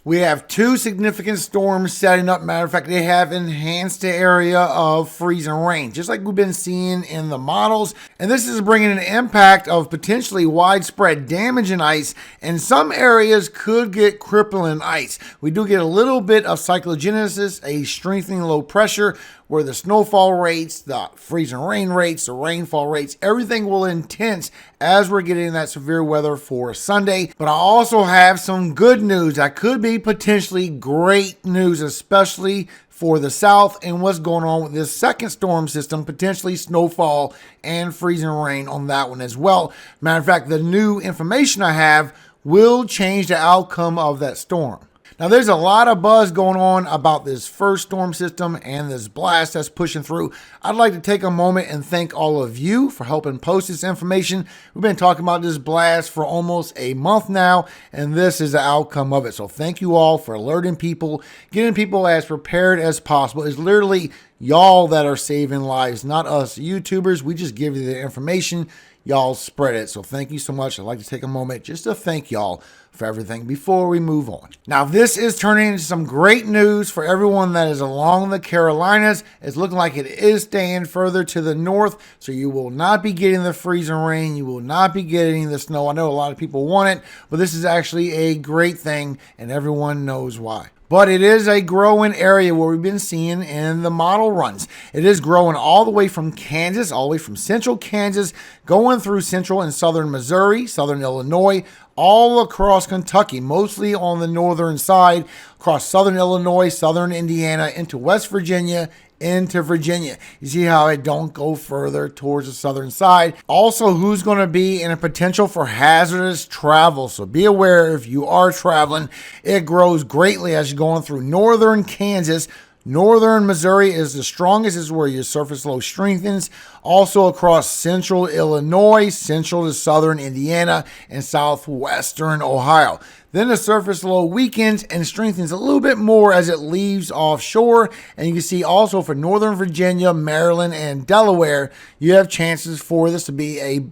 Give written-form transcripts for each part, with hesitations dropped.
We have two significant storms setting up. Matter of fact, they have enhanced the area of freezing rain, just like we've been seeing in the models. And this is bringing an impact of potentially widespread damage in ice, and some areas could get crippling ice. We do get a little bit of cyclogenesis, a strengthening low pressure, where the snowfall rates, the freezing rain rates, the rainfall rates, everything will intense as we're getting that severe weather for Sunday. But I also have some good news that could be potentially great news, especially for the south and what's going on with this second storm system, potentially snowfall and freezing rain on that one as well. Matter of fact, the new information I have will change the outcome of that storm. Now, there's a lot of buzz going on about this first storm system and this blast that's pushing through. I'd like to take a moment and thank all of you for helping post this information. We've been talking about this blast for almost a month now, and this is the outcome of it. So thank you all for alerting people, getting people as prepared as possible. It's literally y'all that are saving lives, not us YouTubers. We just give you the information. Y'all spread it. So thank you so much. I'd like to take a moment just to thank y'all for everything before we move on. Now, this is turning into some great news for everyone that is along the Carolinas. It's looking like it is staying further to the north, so you will not be getting the freezing rain. You will not be getting the snow. I know a lot of people want it, but this is actually a great thing, and everyone knows why. But it is a growing area where we've been seeing in the model runs. It is growing all the way from Kansas, all the way from central Kansas, going through central and southern Missouri, southern Illinois, all across Kentucky, mostly on the northern side, across southern Illinois, southern Indiana, into West Virginia, into Virginia. You see how it don't go further towards the southern side. Also, who's going to be in a potential for hazardous travel. So be aware if you are traveling, it grows greatly as you're going through northern Kansas. Northern Missouri is the strongest. This is where your surface low strengthens. Also across central Illinois, central to southern Indiana, and southwestern Ohio. Then the surface low weakens and strengthens a little bit more as it leaves offshore. And you can see also for northern Virginia, Maryland, and Delaware, you have chances for this to be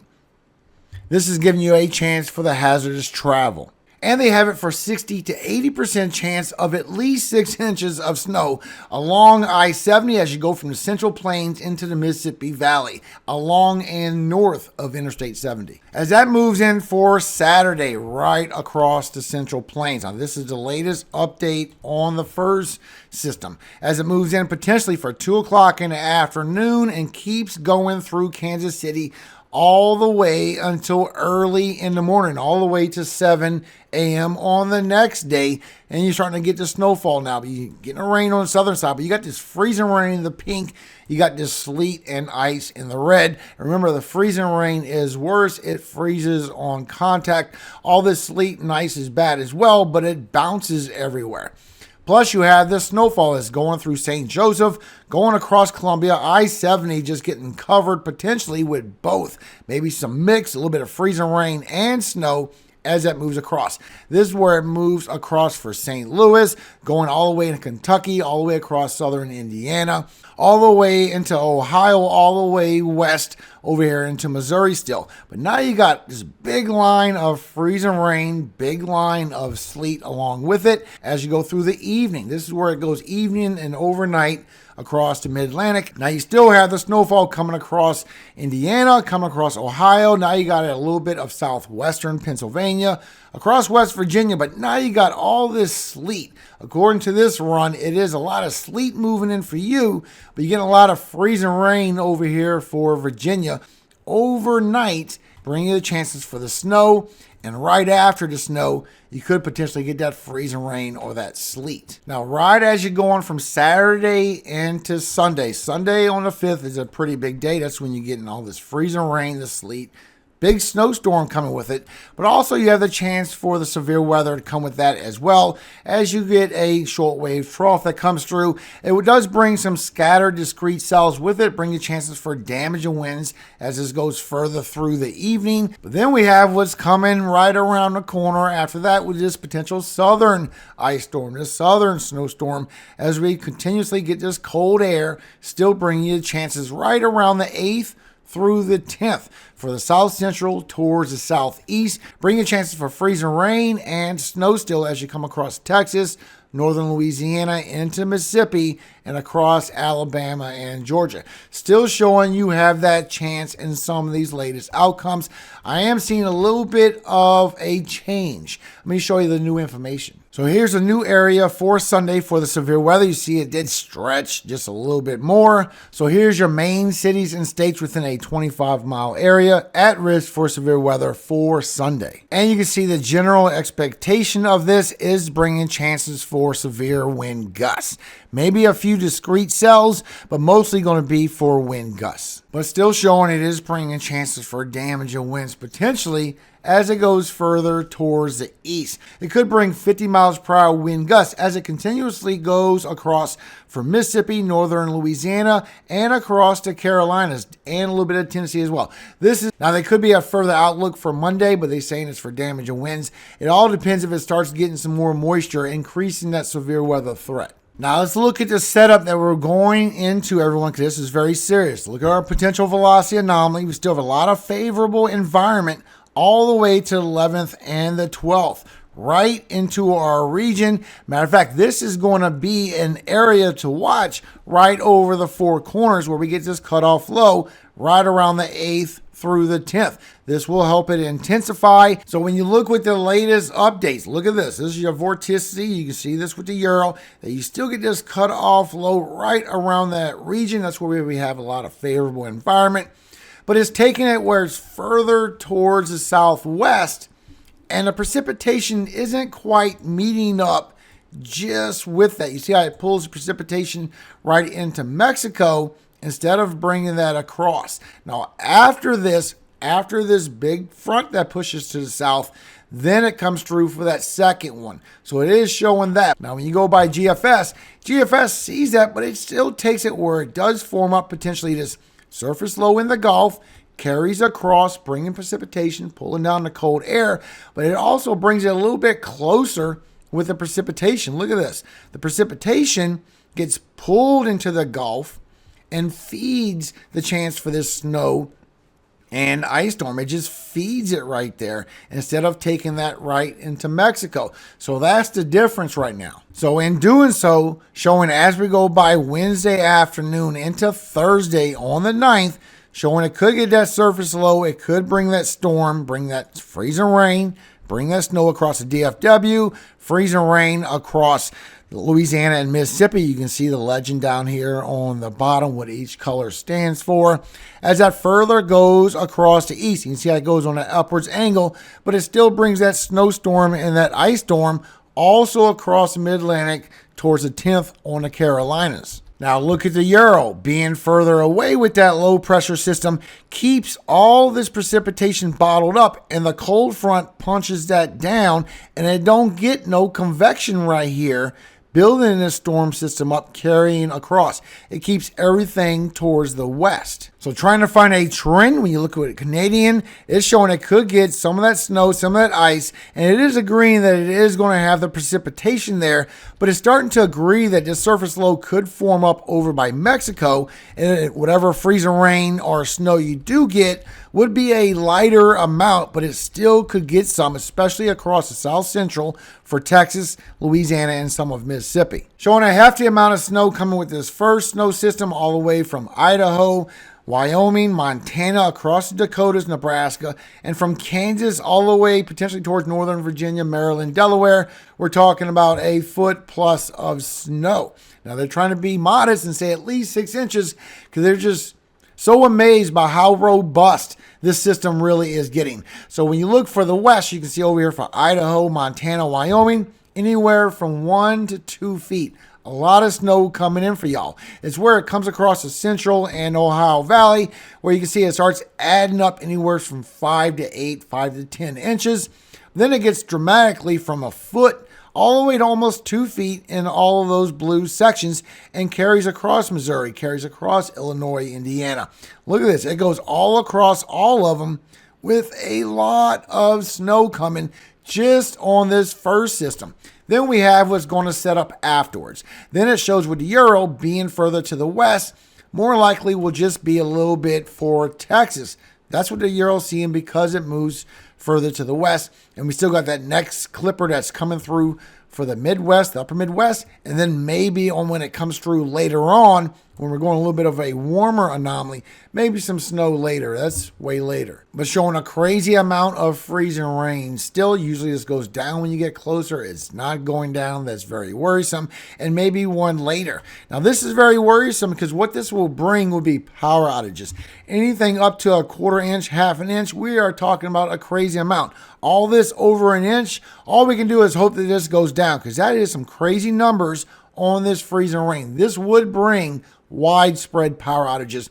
this is giving you a chance for the hazardous travel. And they have it for 60 to 80% chance of at least 6 inches of snow along I-70 as you go from the Central Plains into the Mississippi Valley, along and north of Interstate 70. As that moves in for Saturday, right across the Central Plains. Now, this is the latest update on the first system. As it moves in potentially for 2 o'clock in the afternoon and keeps going through Kansas City all the way until early in the morning, all the way to 7 a.m. on the next day. And you're starting to get the snowfall now. But you're getting rain on the southern side. But you got this freezing rain in the pink. You got this sleet and ice in the red. Remember, the freezing rain is worse. It freezes on contact. All this sleet and ice is bad as well, but it bounces everywhere. Plus, you have this snowfall that's going through St. Joseph, going across Columbia, I-70 just getting covered potentially with both. Maybe some mix, a little bit of freezing rain and snow as that moves across. This is where it moves across for St. Louis, going all the way into Kentucky, all the way across southern Indiana, all the way into Ohio, all the way west over here into Missouri still. But now you got this big line of freezing rain, big line of sleet along with it as you go through the evening. This is where it goes evening and overnight across the mid-Atlantic. Now you still have the snowfall coming across Indiana, coming across Ohio. Now you got a little bit of southwestern Pennsylvania, across West Virginia, but now you got all this sleet. According to this run, it is a lot of sleet moving in for you, but you get a lot of freezing rain over here for Virginia overnight, bringing you the chances for the snow. And right after the snow, you could potentially get that freezing rain or that sleet. Now, right as you're going from Saturday into Sunday, Sunday on the 5th is a pretty big day. That's when you're getting all this freezing rain, the sleet, big snowstorm coming with it. But also you have the chance for the severe weather to come with that as well, as you get a shortwave trough that comes through. It does bring some scattered discrete cells with it, bring you chances for damage and winds as this goes further through the evening. But then we have what's coming right around the corner after that with this potential southern ice storm, this southern snowstorm, as we continuously get this cold air, still bringing you chances right around the 8th through the 10th for the south central towards the southeast, bringing chances for freezing rain and snow still as you come across Texas, northern Louisiana into Mississippi, and across Alabama and Georgia. Still showing you have that chance in some of these latest outcomes. I am seeing a little bit of a change. Let me show you the new information. So here's a new area for Sunday for the severe weather. You see it did stretch just a little bit more. So here's your main cities and states within a 25-mile area at risk for severe weather for Sunday. And you can see the general expectation of this is bringing chances for severe wind gusts. Maybe a few discrete cells, but mostly going to be for wind gusts. But still showing it is bringing chances for damage and winds potentially as it goes further towards the east. It could bring 50 miles per hour wind gusts as it continuously goes across from Mississippi, northern Louisiana, and across the Carolinas, and a little bit of Tennessee as well. Now there could be a further outlook for Monday, but they're saying it's for damage and winds. It all depends if it starts getting some more moisture, increasing that severe weather threat. Now let's look at the setup that we're going into, everyone, because this is very serious. Look at our potential velocity anomaly. We still have a lot of favorable environment all the way to the 11th and the 12th, right into our region. Matter of fact, this is going to be an area to watch right over the four corners where we get this cutoff low right around the 8th through the 10th. This will help it intensify. So when you look with the latest updates, look at this. This is your vorticity. You can see this with the Euro, that you still get this cutoff low right around that region. That's where we have a lot of favorable environment. But it's taking it where it's further towards the southwest, and the precipitation isn't quite meeting up just with that. You see how it pulls the precipitation right into Mexico instead of bringing that across. Now, after this big front that pushes to the south, then it comes through for that second one. So it is showing that. Now, when you go by GFS sees that, but it still takes it where it does form up potentially this surface low in the Gulf, carries across, bringing precipitation, pulling down the cold air, but it also brings it a little bit closer with the precipitation. Look at this. The precipitation gets pulled into the Gulf and feeds the chance for this snow and ice storm. It just feeds it right there instead of taking that right into Mexico. So that's the difference right now. So in doing so, showing as we go by Wednesday afternoon into Thursday on the 9th, showing it could get that surface low. It could bring that storm, bring that freezing rain, bring that snow across the DFW, freezing rain across Louisiana and Mississippi. You can see the legend down here on the bottom, what each color stands for. As that further goes across the east, you can see how it goes on an upwards angle, but it still brings that snowstorm and that ice storm also across the mid-Atlantic towards the 10th on the Carolinas. Now look at the Euro. Being further away with that low pressure system keeps all this precipitation bottled up, and the cold front punches that down, and it don't get no convection right here, building this storm system up, carrying across. It keeps everything towards the west. So trying to find a trend, when you look at it, Canadian, it's showing it could get some of that snow, some of that ice, and it is agreeing that it is going to have the precipitation there, but it's starting to agree that this surface low could form up over by Mexico, and whatever freezing rain or snow you do get would be a lighter amount, but it still could get some, especially across the south central for Texas, Louisiana, and some of Mississippi. Showing a hefty amount of snow coming with this first snow system all the way from Idaho, Wyoming, Montana, across the Dakotas, Nebraska, and from Kansas all the way potentially towards northern Virginia, Maryland, Delaware. We're talking about a foot plus of snow. Now they're trying to be modest and say at least 6 inches because they're just so amazed by how robust this system really is getting. So when you look for the west, you can see over here for Idaho, Montana, Wyoming, anywhere from 1 to 2 feet. A lot of snow coming in for y'all. It's where it comes across the Central and Ohio Valley, where you can see it starts adding up anywhere from 5 to 8, 5 to 10 inches. Then it gets dramatically from a foot all the way to almost 2 feet in all of those blue sections and carries across Missouri, carries across Illinois, Indiana. Look at this. It goes all across all of them with a lot of snow coming just on this first system. Then we have what's going to set up afterwards. Then it shows with the Euro being further to the west, more likely will just be a little bit for Texas. That's what the Euro's seeing because it moves further to the west. And we still got that next clipper that's coming through for the Midwest, the upper Midwest. And then maybe on when it comes through later on, when we're going a little bit of a warmer anomaly, maybe some snow later. That's way later. But showing a crazy amount of freezing rain. Still, usually this goes down when you get closer. It's not going down. That's very worrisome. And maybe one later. Now, this is very worrisome because what this will bring will be power outages. Anything up to a quarter inch, half an inch, we are talking about a crazy amount. All this over an inch, all we can do is hope that this goes down because that is some crazy numbers on this freezing rain. This would bring widespread power outages.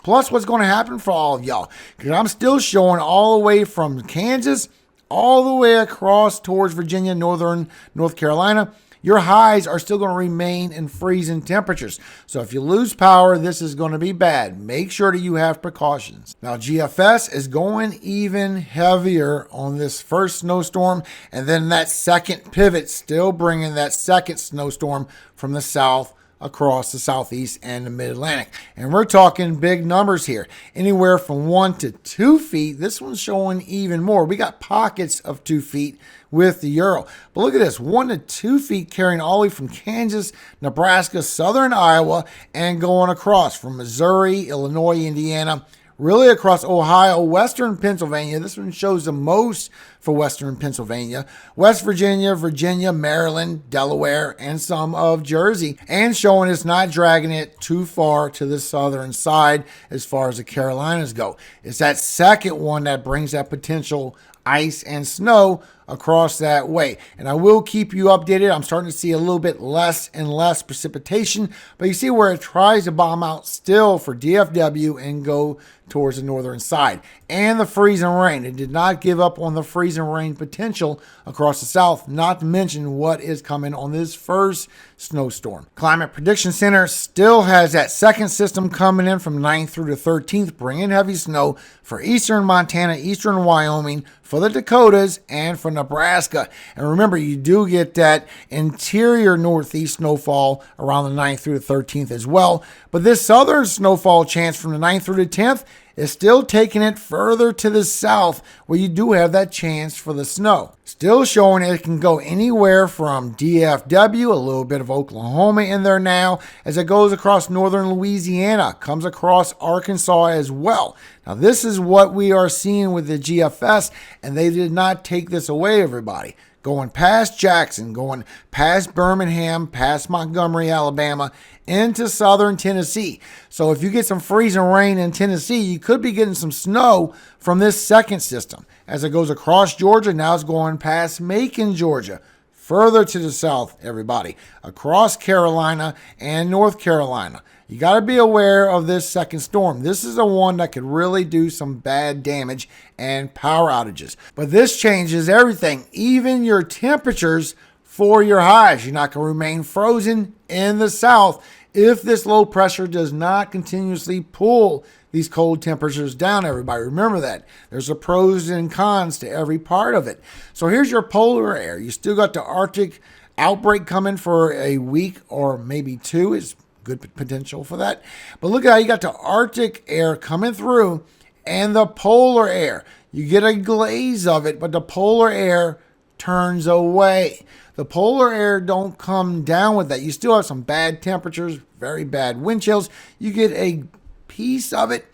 Plus, what's going to happen for all of y'all? Because I'm still showing all the way from Kansas all the way across towards Virginia, northern North Carolina. Your highs are still going to remain in freezing temperatures. So if you lose power, this is going to be bad. Make sure that you have precautions. Now, GFS is going even heavier on this first snowstorm. And then that second pivot still bringing that second snowstorm from the south across the southeast and the mid-Atlantic. And we're talking big numbers here. Anywhere from 1 to 2 feet. This one's showing even more. We got pockets of 2 feet with the Euro. But look at this, 1 to 2 feet carrying all the way from Kansas, Nebraska, southern Iowa, and going across from Missouri, Illinois, Indiana, really across Ohio, western Pennsylvania. This one shows the most for western Pennsylvania, West Virginia, Virginia, Maryland, Delaware, and some of Jersey, and showing it's not dragging it too far to the southern side as far as the Carolinas go. It's that second one that brings that potential ice and snow across that way. And I will keep you updated. I'm starting to see a little bit less and less precipitation, but you see where it tries to bomb out still for DFW and go towards the northern side. And the freezing rain. It did not give up on the freezing rain potential across the south, not to mention what is coming on this first snowstorm. Climate Prediction Center still has that second system coming in from 9th through the 13th, bringing heavy snow for eastern Montana, eastern Wyoming, for the Dakotas, and for Nebraska. And remember, you do get that interior northeast snowfall around the 9th through the 13th as well. But this southern snowfall chance from the 9th through the 10th is still taking it further to the south where you do have that chance for the snow. Still showing it can go anywhere from DFW, a little bit of Oklahoma in there now, as it goes across northern Louisiana, comes across Arkansas as well. Now this is what we are seeing with the GFS, and they did not take this away, everybody. Going past Jackson, going past Birmingham, past Montgomery, Alabama, into southern Tennessee. So if you get some freezing rain in Tennessee, you could be getting some snow from this second system. As it goes across Georgia, now it's going past Macon, Georgia. Further to the south, everybody, across Carolina and North Carolina. You got to be aware of this second storm. This is the one that could really do some bad damage and power outages. But this changes everything, even your temperatures for your highs. You're not going to remain frozen in the south if this low pressure does not continuously pull these cold temperatures down, everybody. Remember that. There's a pros and cons to every part of it. So here's your polar air. You still got the Arctic outbreak coming for a week or maybe two. It's good potential for that. But look at how you got the Arctic air coming through and the polar air. You get a glaze of it, but the polar air turns away. The polar air don't come down with that. You still have some bad temperatures, very bad wind chills. You get a piece of it,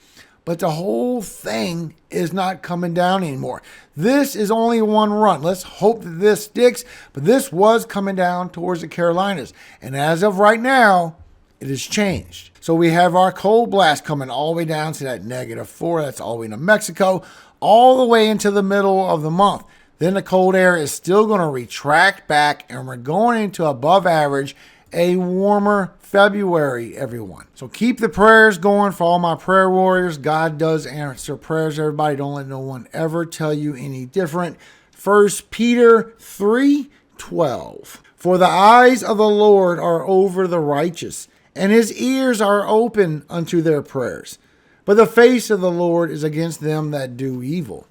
but the whole thing is not coming down anymore. This is only one run. Let's hope that this sticks, but this was coming down towards the Carolinas. And as of right now, it has changed. So we have our cold blast coming all the way down to that -4. That's all the way to Mexico, all the way into the middle of the month. Then the cold air is still going to retract back, and we're going into above average, a warmer February, everyone. So keep the prayers going for all my prayer warriors. God does answer prayers, everybody. Don't let no one ever tell you any different. 1 Peter 3:12. For the eyes of the Lord are over the righteous, and his ears are open unto their prayers. But the face of the Lord is against them that do evil.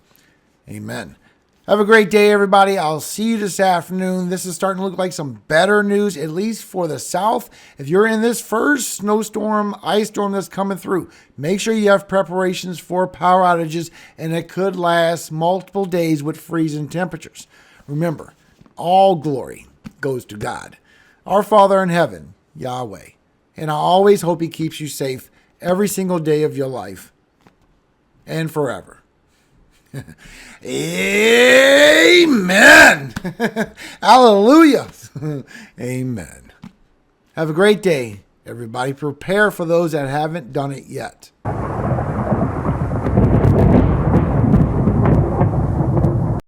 Amen. Have a great day, everybody. I'll see you this afternoon. This is starting to look like some better news, at least for the south. If you're in this first snowstorm, ice storm that's coming through, make sure you have preparations for power outages, and it could last multiple days with freezing temperatures. Remember, all glory goes to God, our Father in heaven, Yahweh. And I always hope He keeps you safe every single day of your life and forever. Amen. Hallelujah. Amen. Have a great day, everybody. Prepare for those that haven't done it yet.